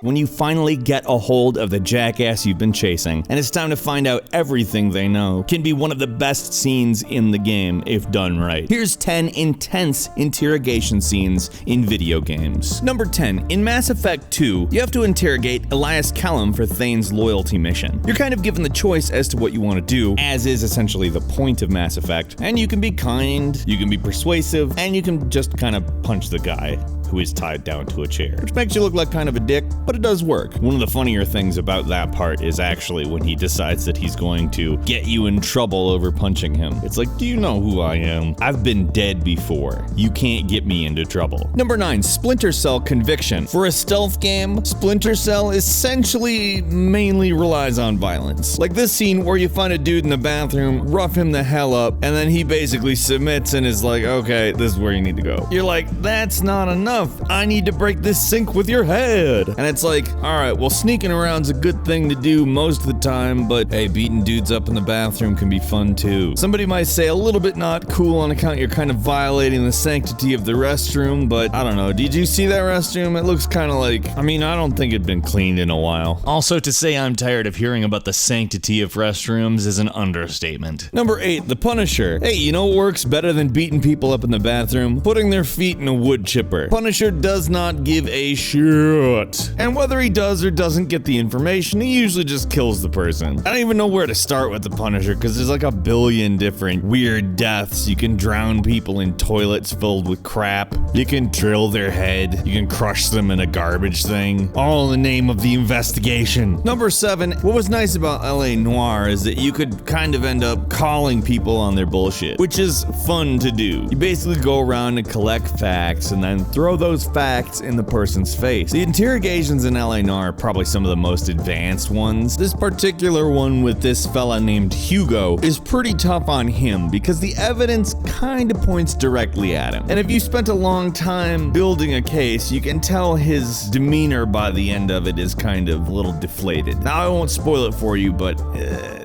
When you finally get a hold of the jackass you've been chasing, and it's time to find out everything they know, can be one of the best scenes in the game if done right. Here's 10 intense interrogation scenes in video games. Number 10. In Mass Effect 2, you have to interrogate Elias Kellum for Thane's loyalty mission. You're kind of given the choice as to what you want to do, as is essentially the point of Mass Effect, and you can be kind, you can be persuasive, and you can just kind of punch the guy who is tied down to a chair, which makes you look like kind of a dick, but it does work. One of the funnier things about that part is actually when he decides that he's going to get you in trouble over punching him. It's like, do you know who I am? I've been dead before. You can't get me into trouble. Number 9, Splinter Cell Conviction. For a stealth game, Splinter Cell essentially mainly relies on violence. Like this scene where you find a dude in the bathroom, rough him the hell up, and then he basically submits and is like, okay, this is where you need to go. You're like, that's not enough. I need to break this sink with your head. And it's like, alright, well, sneaking around's a good thing to do most of the time, but hey, beating dudes up in the bathroom can be fun too. Somebody might say a little bit not cool on account you're kind of violating the sanctity of the restroom, but I don't know. Did you see that restroom? It looks kind of like, I mean, I don't think it'd been cleaned in a while. Also, to say I'm tired of hearing about the sanctity of restrooms is an understatement. Number 8, The Punisher. Hey, you know what works better than beating people up in the bathroom? Putting their feet in a wood chipper. Punisher does not give a shit. And whether he does or doesn't get the information, he usually just kills the person. I don't even know where to start with the Punisher, because there's like a billion different weird deaths. You can drown people in toilets filled with crap. You can drill their head. You can crush them in a garbage thing. All in the name of the investigation. Number 7, what was nice about LA Noire is that you could kind of end up calling people on their bullshit, which is fun to do. You basically go around and collect facts and then throw those facts in the person's face. The interrogations in LA Noire are probably some of the most advanced ones. This particular one with this fella named Hugo is pretty tough on him because the evidence kind of points directly at him. And if you spent a long time building a case, you can tell his demeanor by the end of it is kind of a little deflated. Now, I won't spoil it for you, but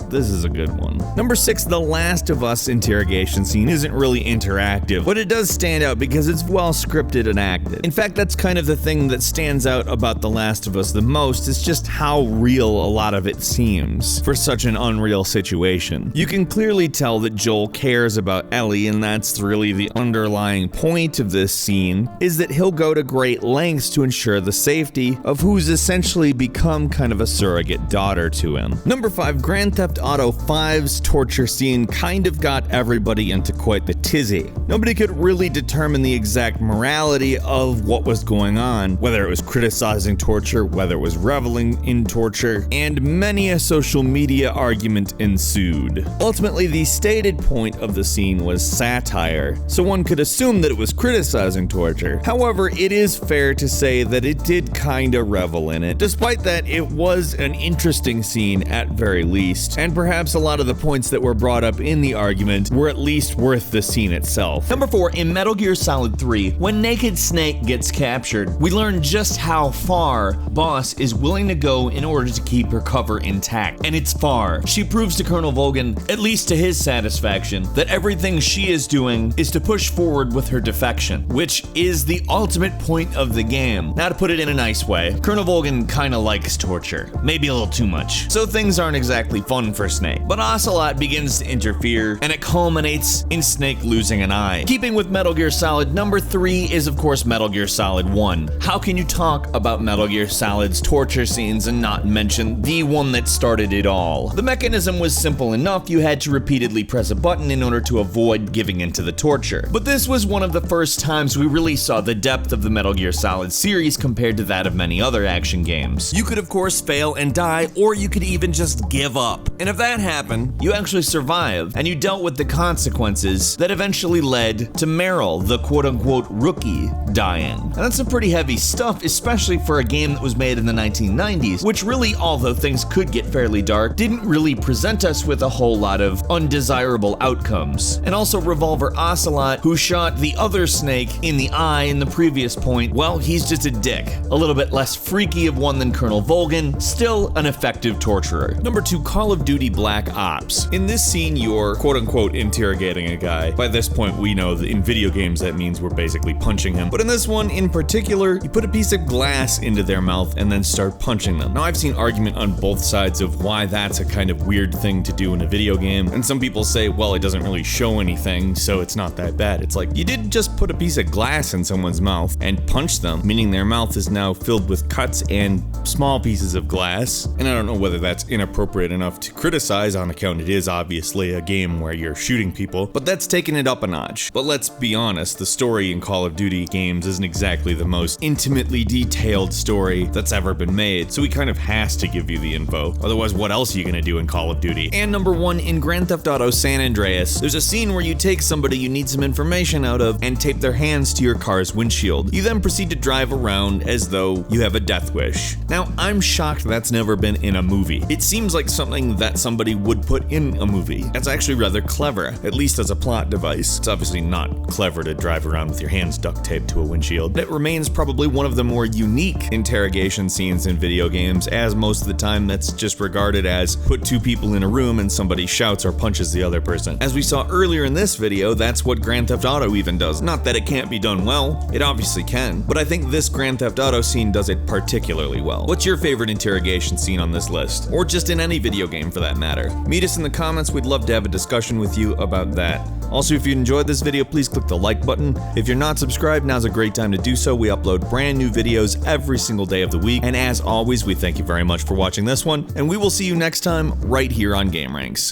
this is a good one. Number 6, The Last of Us interrogation scene isn't really interactive, but it does stand out because it's well scripted and acted. In fact, that's kind of the thing that stands out about The Last of Us the most, is just how real a lot of it seems for such an unreal situation. You can clearly tell that Joel cares about Ellie, and that's really the underlying point of this scene, is that he'll go to great lengths to ensure the safety of who's essentially become kind of a surrogate daughter to him. Number 5, Grand Theft Auto 5's torture scene kind of got everybody into quite the tizzy. Nobody could really determine the exact morality of what was going on, whether it was criticizing torture, whether it was reveling in torture, and many a social media argument ensued. Ultimately, the stated point of the scene was satire, so one could assume that it was criticizing torture. However, it is fair to say that it did kinda revel in it. Despite that, it was an interesting scene at very least, and perhaps a lot of the points that were brought up in the argument were at least worth the scene itself. Number 4, in Metal Gear Solid 3, when Naked Snake gets captured, we learn just how far Boss is willing to go in order to keep her cover intact. And it's far. She proves to Colonel Volgin, at least to his satisfaction, that everything she is doing is to push forward with her defection, which is the ultimate point of the game. Now, to put it in a nice way, Colonel Volgin kinda likes torture. Maybe a little too much. So things aren't exactly fun for Snake. But Ocelot begins to interfere, and it culminates in Snake losing an eye. Keeping with Metal Gear Solid, number 3 is of course Metal Gear Solid 1. How can you talk about Metal Gear Solid's torture scenes and not mention the one that started it all? The mechanism was simple enough, you had to repeatedly press a button in order to avoid giving into the torture. But this was one of the first times we really saw the depth of the Metal Gear Solid series compared to that of many other action games. You could of course fail and die, or you could even just give up. And if that happened, you actually survived, and you dealt with the consequences that eventually led to Meryl, the quote-unquote rookie, dying. And that's some pretty heavy stuff, especially for a game that was made in the 1990s, which really, although things could get fairly dark, didn't really present us with a whole lot of undesirable outcomes. And also Revolver Ocelot, who shot the other Snake in the eye in the previous point, well, he's just a dick. A little bit less freaky of one than Colonel Volgin, still an effective torturer. Number 2, Call of Duty Duty Black Ops. In this scene, you're quote-unquote interrogating a guy. By this point, we know that in video games that means we're basically punching him. But in this one in particular, you put a piece of glass into their mouth and then start punching them. Now, I've seen argument on both sides of why that's a kind of weird thing to do in a video game, and some people say, well, it doesn't really show anything, so it's not that bad. It's like, you did just put a piece of glass in someone's mouth and punch them, meaning their mouth is now filled with cuts and small pieces of glass. And I don't know whether that's inappropriate enough to criticize on account it is obviously a game where you're shooting people, but that's taking it up a notch. But let's be honest, the story in Call of Duty games isn't exactly the most intimately detailed story that's ever been made, so he kind of has to give you the info. Otherwise, what else are you gonna do in Call of Duty? And number one, in Grand Theft Auto San Andreas, there's a scene where you take somebody you need some information out of and tape their hands to your car's windshield. You then proceed to drive around as though you have a death wish. Now, I'm shocked that's never been in a movie. It seems like something that somebody would put in a movie. That's actually rather clever, at least as a plot device. It's obviously not clever to drive around with your hands duct taped to a windshield, but it remains probably one of the more unique interrogation scenes in video games, as most of the time that's just regarded as put two people in a room and somebody shouts or punches the other person. As we saw earlier in this video, that's what Grand Theft Auto even does. Not that it can't be done well, it obviously can, but I think this Grand Theft Auto scene does it particularly well. What's your favorite interrogation scene on this list? Or just in any video game for that matter? Meet us in the comments, we'd love to have a discussion with you about that. Also, if you enjoyed this video, please click the like button. If you're not subscribed, now's a great time to do so. We upload brand new videos every single day of the week, and as always, we thank you very much for watching this one, and we will see you next time right here on gameranx.